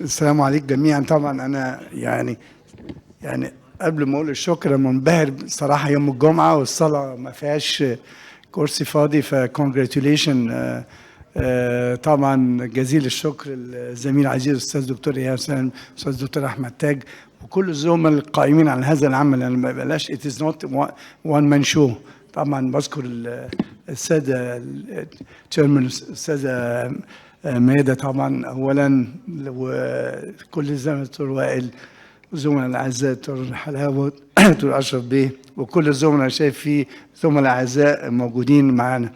السلام عليكم جميعا. طبعا انا يعني قبل ما اقول الشكر منبهر صراحه يوم الجمعه والصلاه ما فيهاش كرسي فاضي، فكونجراتيوليشن. طبعا جزيل الشكر للزميل العزيز الاستاذ دكتور ايهاب سالم، الاستاذ دكتور احمد تاج، وكل الزملاء القائمين على هذا العمل. انا ما بلاش ات از نوت وان مان شو. طبعا بذكر الساده التشيرمان الاستاذه ميادة طبعا اولا، وكل الزملاء دكتور وائل والزملاء الاعزاء دكتور حلاوه دكتور اشرف بيه، وكل الزملاء شايف في زملاء اعزاء موجودين معانا.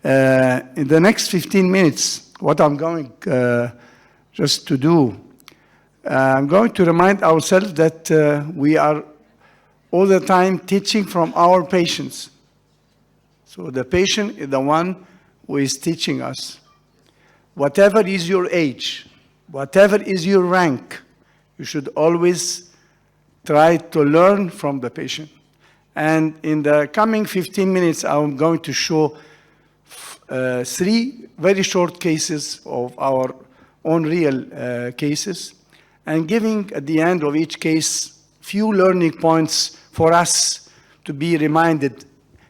In the next 15 minutes, what I'm going just to do, I'm going to remind ourselves that we are all the time teaching from our patients. So the patient is the one who is teaching us. Whatever is your age, whatever is your rank, you should always try to learn from the patient. And in the coming 15 minutes, I'm going to show three very short cases of our own real cases, and giving at the end of each case few learning points for us to be reminded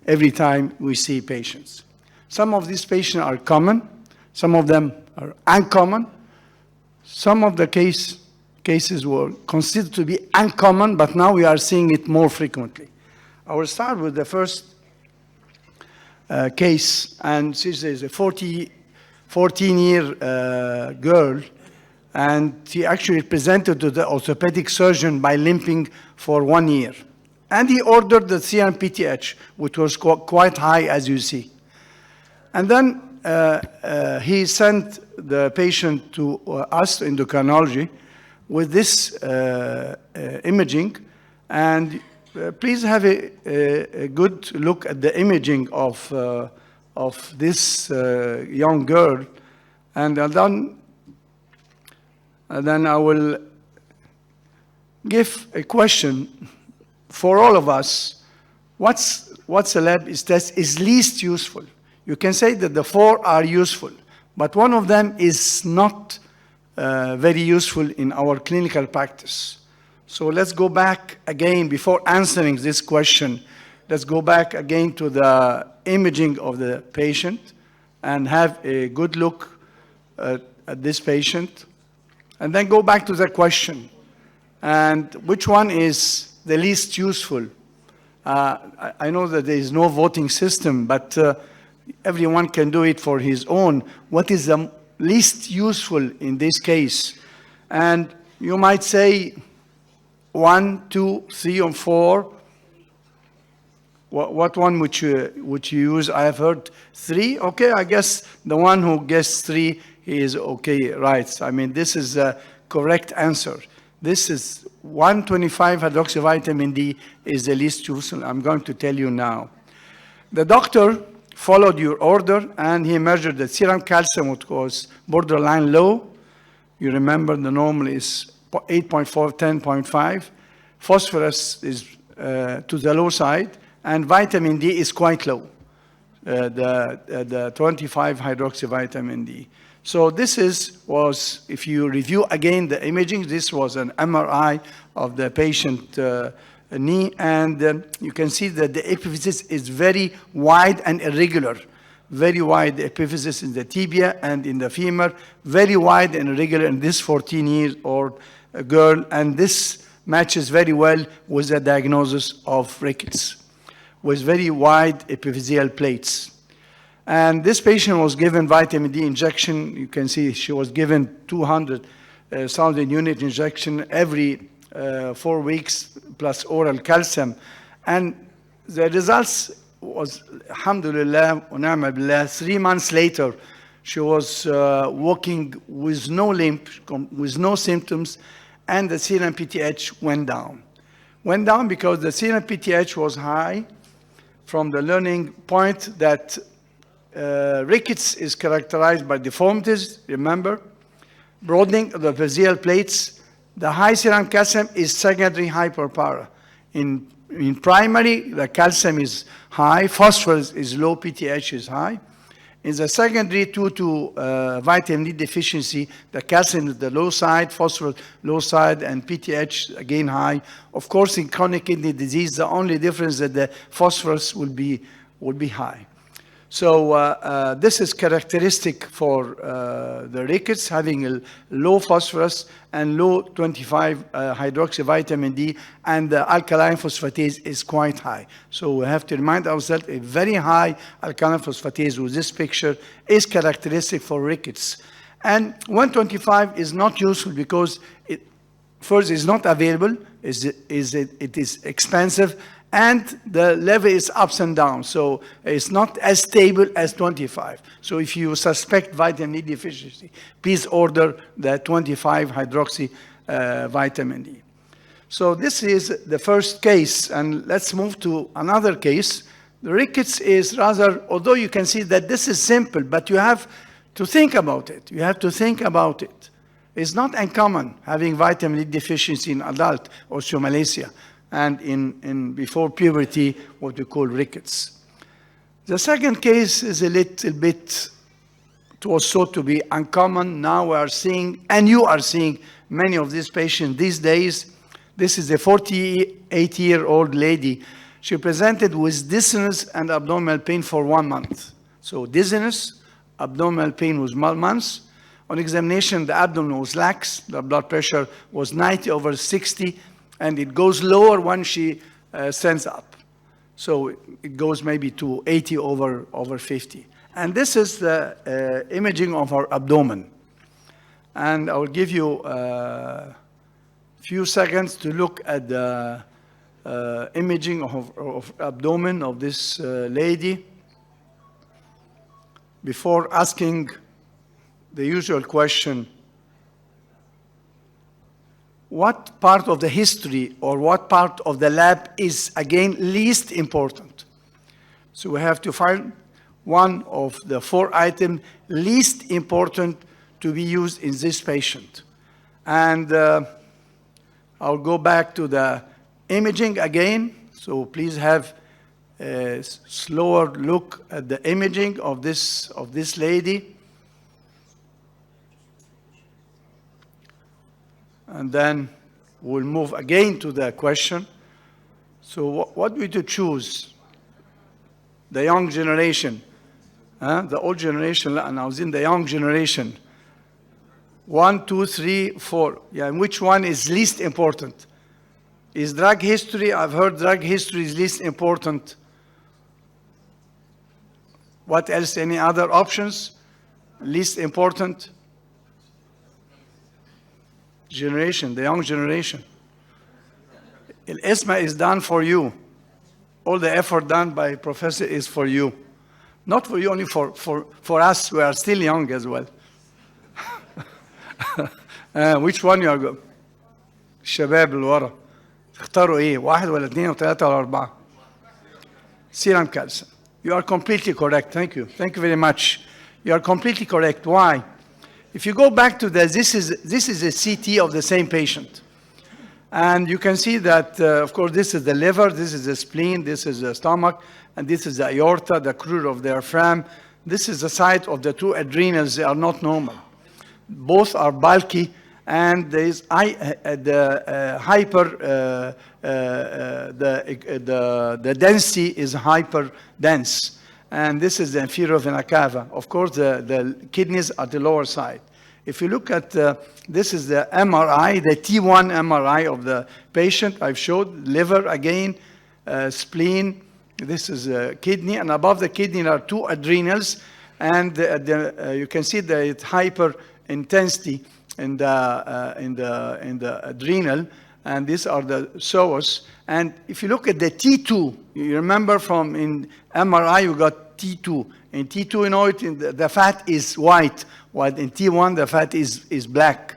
every time we see patients. Some of these patients are common, some of them are uncommon. Some of the cases were considered to be uncommon, but now we are seeing it more frequently. I will start with the first case, and this is a 14-year girl, and she actually presented to the orthopedic surgeon by limping for 1 year. And he ordered the serum PTH, which was quite high, as you see. And then he sent the patient to us, Endocrinology, with this imaging. And please have a good look at the imaging of this young girl. And then I will give a question for all of us. What's a lab test is least useful? You can say that the four are useful, but one of them is not very useful in our clinical practice. So let's go back again, before answering this question, let's go back again to the imaging of the patient and have a good look at this patient. And then go back to the question. And which one is the least useful? I know that there is no voting system, but everyone can do it for his own. What is the least useful in this case? And you might say 1, 2, 3, or 4. What one would you use? I have heard 3. Okay, I guess the one who guessed 3 is okay, right? I mean, this is a correct answer. This is 125 hydroxyvitamin D is the least useful. I'm going to tell you now. The doctor followed your order, and he measured the serum calcium, which was borderline low. You remember the normal is 8.4, 10.5. Phosphorus is to the low side, and vitamin D is quite low, the 25 hydroxyvitamin D. So this was, if you review again the imaging, this was an MRI of the patient knee, and you can see that the epiphysis is very wide and irregular. Very wide epiphysis in the tibia and in the femur, very wide and irregular in this 14-year-old girl, and this matches very well with the diagnosis of rickets, with very wide epiphyseal plates. And this patient was given vitamin D injection. You can see she was given 200,000 unit injection every 4 weeks plus oral calcium. And the results was, alhamdulillah, wa ni'ma billah, 3 months later, she was walking with no limp, with no symptoms, and the serum PTH went down. Went down because the serum PTH was high, from the learning point that rickets is characterized by deformities, remember, broadening of the epiphyseal plates. The high serum calcium is secondary hyperpara. In primary, the calcium is high, phosphorus is low, PTH is high. In the secondary, due to vitamin D deficiency, the calcium is the low side, phosphorus low side, and PTH again high. Of course, in chronic kidney disease, the only difference is that the phosphorus will be high. So this is characteristic for the rickets, having a low phosphorus and low 25 hydroxyvitamin D, and the alkaline phosphatase is quite high. So we have to remind ourselves a very high alkaline phosphatase with this picture is characteristic for rickets. And 125 is not useful because first, it's not available, it is expensive, and the level is ups and downs, so it's not as stable as 25. So if you suspect vitamin D deficiency, please order the 25 hydroxy vitamin D. So this is the first case, and let's move to another case. The rickets is rather, although you can see that this is simple, but you have to think about it. You have to think about it. It's not uncommon having vitamin D deficiency in adult osteomalacia, and in before puberty, what we call rickets. The second case is a little bit, it was thought to be uncommon. Now we are seeing, and you are seeing many of these patients these days. This is a 48-year-old lady. She presented with dizziness and abdominal pain for 1 month. So dizziness, abdominal pain was 1 month. On examination, the abdomen was lax, the blood pressure was 90/60, and it goes lower when she stands up. So it goes maybe to 80/50. And this is the imaging of her abdomen. And I will give you a few seconds to look at the imaging of abdomen of this lady before asking the usual question: what part of the history or what part of the lab is, again, least important? So we have to find one of the 4 items least important to be used in this patient. And I'll go back to the imaging again. So please have a slower look at the imaging of this lady. And then we'll move again to the question. So what we to choose? The young generation. The old generation, and I was in the young generation. 1, 2, 3, 4. Yeah, and which one is least important? Is drug history? I've heard drug history is least important. What else? Any other options? Least important? Generation, the young generation. ESMA is done for you. All the effort done by professor is for you. Not for you, only for us. We are still young as well. Which one you are going? الشباب اللي ورا اختاروا ايه؟ 1 ولا 2 و3 ولا 4؟ Serum calcium. You are completely correct. Thank you. Thank you very much. You are completely correct. Why? If you go back to this is a CT of the same patient. And you can see that, of course, this is the liver, this is the spleen, this is the stomach, and this is the aorta, the crude of the diaphragm. This is the site of the 2 adrenals. They are not normal. Both are bulky, and there is the density is hyper dense. And this is the inferior vena cava. Of course, the kidneys are the lower side. If you look at, this is the MRI, the T1 MRI of the patient. I've showed liver again, spleen. This is a kidney, and above the kidney are 2 adrenals. And you can see the hyper intensity in the adrenal, and these are the psoas. And if you look at the T2, you remember from in MRI you got T2. In T2, you know it, the fat is white, while in T1 the fat is black.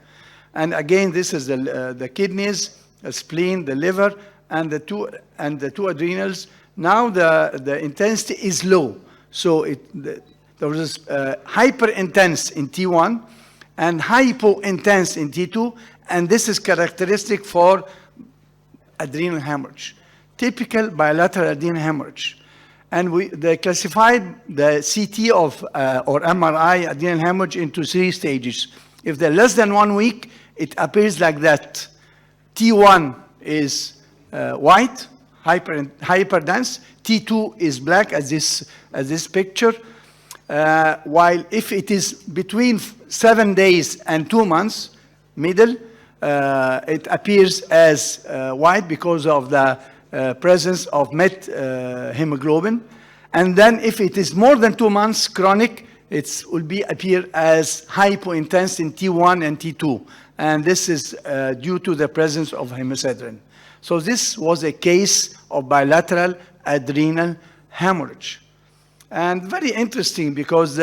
And again, this is the kidneys, the spleen, the liver, and the two adrenals. Now the intensity is low, so there was hyper intense in T1 and hypo intense in T2, and this is characteristic for adrenal hemorrhage, typical bilateral adrenal hemorrhage. And they classified the CT or MRI adrenal hemorrhage into 3 stages. If they're less than 1 week, it appears like that. T1 is white, hyperdense. T2 is black, as this picture. While if it is between 7 days and 2 months, middle, it appears as white because of the presence of hemoglobin. And then if it is more than 2 months chronic, it will appear as hypointense in T1 and T2. And this is due to the presence of hemosiderin. So this was a case of bilateral adrenal hemorrhage. And very interesting because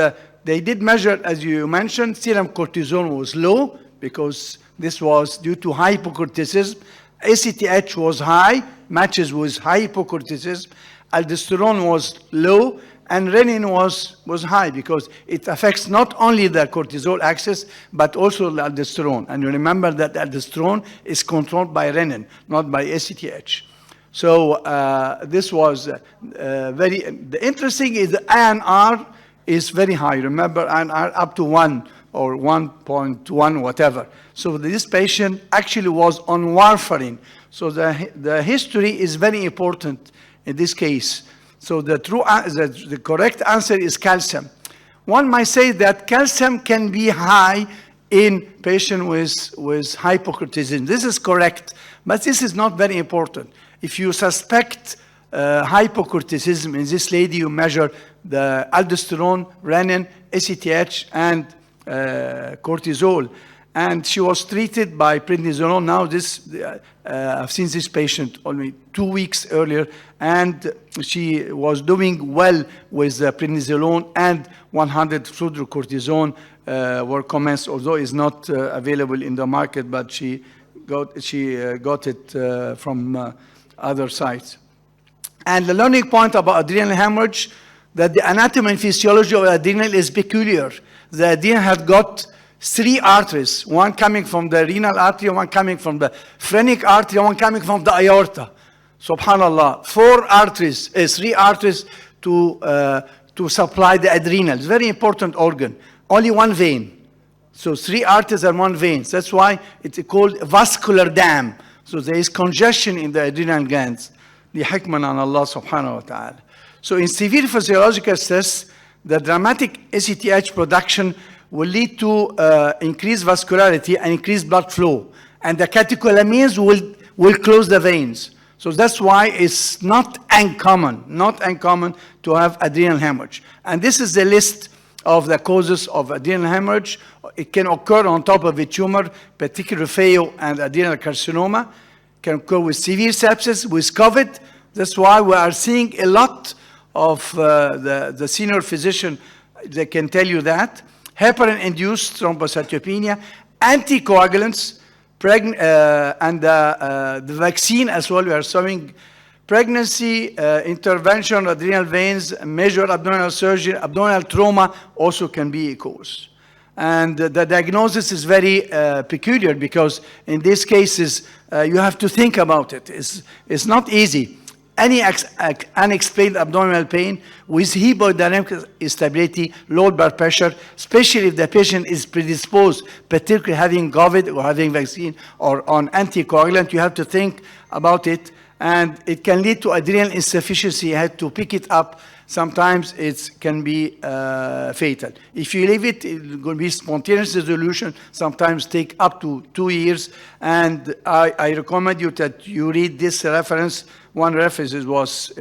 they did measure, as you mentioned, serum cortisol was low because this was due to hypocorticism. ACTH was high, matches with hypocorticism. Aldosterone was low, and renin was high because it affects not only the cortisol axis, but also the aldosterone. And you remember that aldosterone is controlled by renin, not by ACTH. So this was the interesting is the INR is very high. Remember, INR up to 1 or 1.1, whatever. So this patient actually was on warfarin. So the history is very important in this case. So the correct answer is calcium. One might say that calcium can be high in patients with hypocorticism. This is correct, but this is not very important. If you suspect hypocorticism in this lady, you measure the aldosterone, renin, ACTH, and cortisol. And she was treated by prednisolone. Now I've seen this patient only 2 weeks earlier, and she was doing well with prednisolone, and 100 fludrocortisone were commenced, although it's not available in the market, but she got it from other sites. And the learning point about adrenal hemorrhage, that the anatomy and physiology of adrenal is peculiar. The adrenal had got 3 arteries, one coming from the renal artery, one coming from the phrenic artery, one coming from the aorta. Subhanallah, 3 arteries to supply the adrenals. Very important organ. Only 1 vein. So 3 arteries and 1 vein. That's why it's called vascular dam. So there is congestion in the adrenal glands. The hikman on Allah subhanahu wa ta'ala. So in severe physiological stress, the dramatic ACTH production will lead to increased vascularity and increased blood flow. And the catecholamines will close the veins. So that's why it's not uncommon to have adrenal hemorrhage. And this is the list of the causes of adrenal hemorrhage. It can occur on top of a tumor, particularly pheo and adrenal carcinoma. It can occur with severe sepsis, with COVID. That's why we are seeing a lot of the senior physician, they can tell you that. Heparin-induced thrombocytopenia, anticoagulants, and the vaccine as well. We are showing pregnancy, intervention, adrenal veins, major abdominal surgery, abdominal trauma also can be a cause. And the diagnosis is very peculiar because in these cases, you have to think about it. It's not easy. Any unexplained abdominal pain with hemodynamic instability, low blood pressure, especially if the patient is predisposed, particularly having COVID or having vaccine or on anticoagulant, you have to think about it. And it can lead to adrenal insufficiency. You have to pick it up. Sometimes it can be fatal. If you leave it, it's going to be spontaneous resolution, sometimes take up to 2 years. And I recommend you that you read this reference. One reference was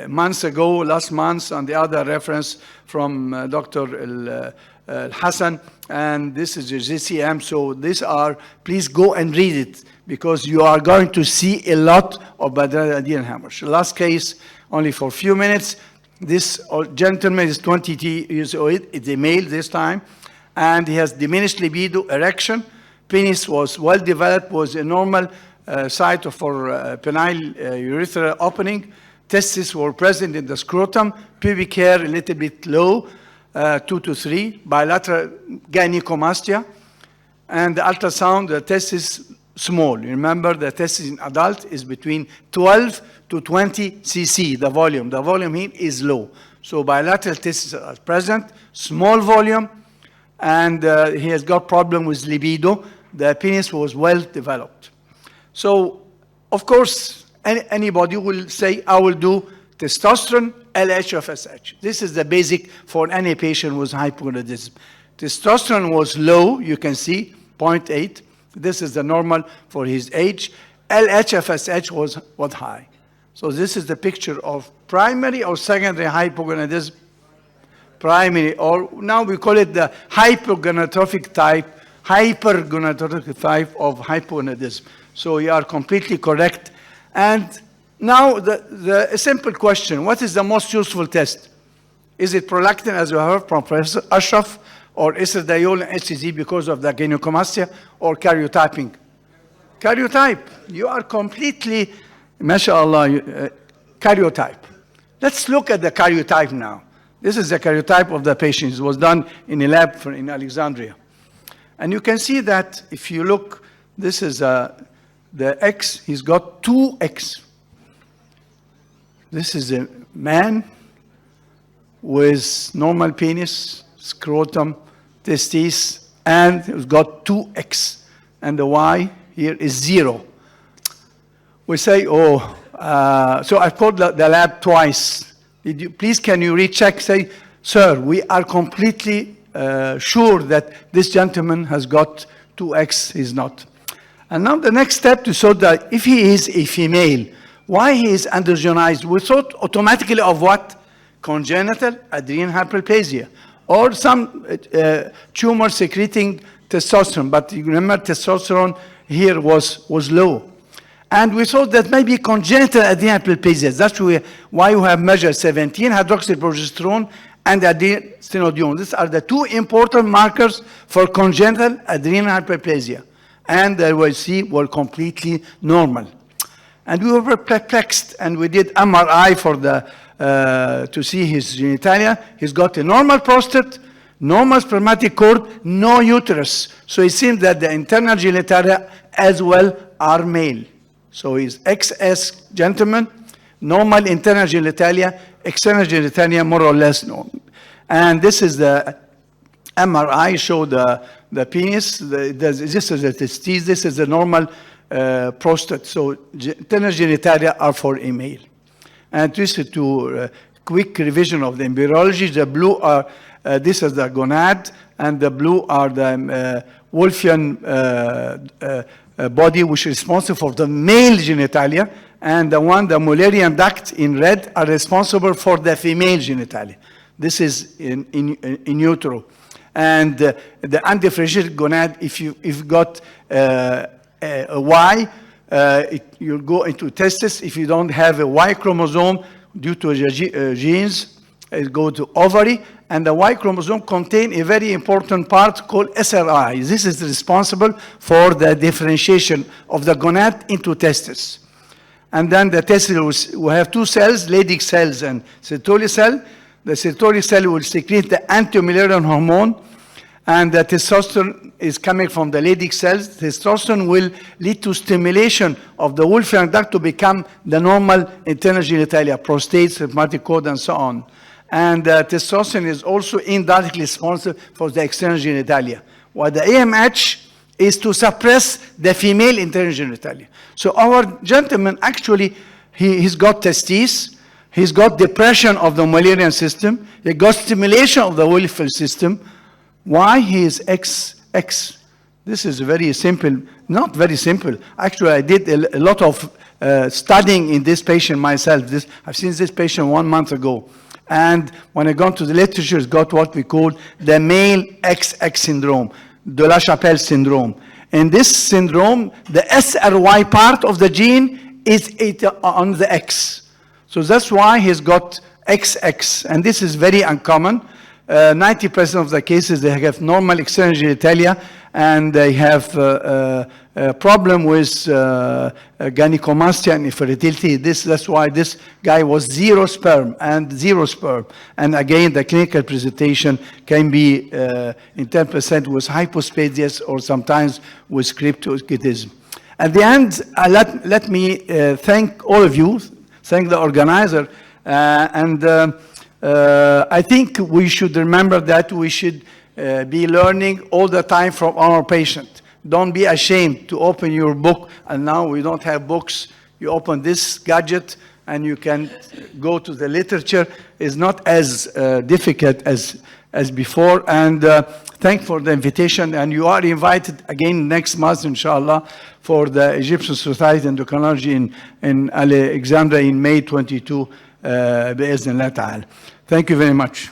months ago, last month, and the other reference from Dr. Hassan, and this is the GCM. So these are, please go and read it because you are going to see a lot of adrenal hemorrhage. The last case, only for a few minutes. This gentleman is 20 years old. It's a male this time, and he has diminished libido, erection. Penis was well developed, was a normal site for penile urethral opening. Testes were present in the scrotum. Pubic hair a little bit low, 2 to 3. Bilateral gynecomastia. And the ultrasound, the testes small. You remember the testis in adult is between 12 to 20 cc, the volume. The volume here is low. So bilateral testes are present, small volume, and he has got problem with libido. The penis was well developed. So, of course, anybody will say, I will do testosterone, LH, FSH. This is the basic for any patient with hypogonadism. Testosterone was low, you can see, 0.8. This is the normal for his age. LH, FSH was high. So this is the picture of primary or secondary hypogonadism. Primary, or now we call it the hypogonadotrophic type, hypergonadotrophic type of hypogonadism. So you are completely correct. And now the simple question, what is the most useful test? Is it prolactin, as you heard from Professor Ashraf, or estradiol and HCG because of the gynecomastia, or karyotyping? Karyotype. You are completely, mashallah, karyotype. Let's look at the karyotype now. This is the karyotype of the patient. It was done in a lab in Alexandria. And you can see that if you look, this is the X, he's got 2X. This is a man with normal penis, scrotum, testes, and he's got 2X. And the Y here is 0. We say, so I called the lab twice. Please, can you recheck? Say, sir, we are completely sure that this gentleman has got 2X, he's not. And now the next step to show that if he is a female, why he is androgenized? We thought automatically of what? Congenital adrenal hyperplasia, or some tumor secreting testosterone. But you remember testosterone here was low. And we thought that maybe congenital adrenal hyperplasia. That's why we have measured 17-hydroxyprogesterone and adenostenedione. These are the two important markers for congenital adrenal hyperplasia. And they will see were completely normal. And we were perplexed, and we did MRI for to see his genitalia. He's got a normal prostate, normal spermatic cord, no uterus. So it seems that the internal genitalia as well are male. So he's XS gentleman, normal internal genitalia, external genitalia more or less normal. And this is the MRI, show the penis. This is the testes. This is the normal prostate. So internal genitalia are for a male. And just to quick revision of the embryology, the blue are, this is the gonad, and the blue are the Wolffian body, which is responsible for the male genitalia, and the Mullerian duct in red are responsible for the female genitalia. This is in utero. And the undifferentiated gonad, if you've got a Y, you'll go into testis. If you don't have a Y chromosome due to genes, it go to ovary. And the Y chromosome contain a very important part called SRI. This is responsible for the differentiation of the gonad into testis. And then the testis will have two cells, Leydig cells and Sertoli cell. The Sertoli cell will secrete the anti-Mullerian hormone, and the testosterone is coming from the Leydig cells. Testosterone will lead to stimulation of the Wolffian duct to become the normal internal genitalia, prostate, spermatic cord, and so on. And testosterone is also indirectly responsible for the external genitalia, while the AMH is to suppress the female internal genitalia. So our gentleman, actually, he's got testes, he's got depression of the Mullerian system, he got stimulation of the Wolffian system. Why he is XX? This is very simple, not very simple. Actually, I did a lot of studying in this patient myself. I've seen this patient 1 month ago. And when I got to the literature, it's got what we call the male XX syndrome, de la Chapelle syndrome. In this syndrome, the SRY part of the gene is on the X. So that's why he's got XX. And this is very uncommon. 90% of the cases, they have normal external genitalia, and they have a problem with gynecomastia and infertility. That's why this guy was zero sperm. And again, the clinical presentation can be in 10% with hypospadias or sometimes with cryptorchidism. At the end, let me thank all of you, thank the organizer, and I think we should remember that we should be learning all the time from our patient. Don't be ashamed to open your book, and now we don't have books. You open this gadget and you can go to the literature. It's not as difficult as before, and thank for the invitation, and you are invited again next month, inshallah, for the Egyptian Society of Endocrinology in Alexandria in May 22, بإذن الله تعالى. Thank you very much.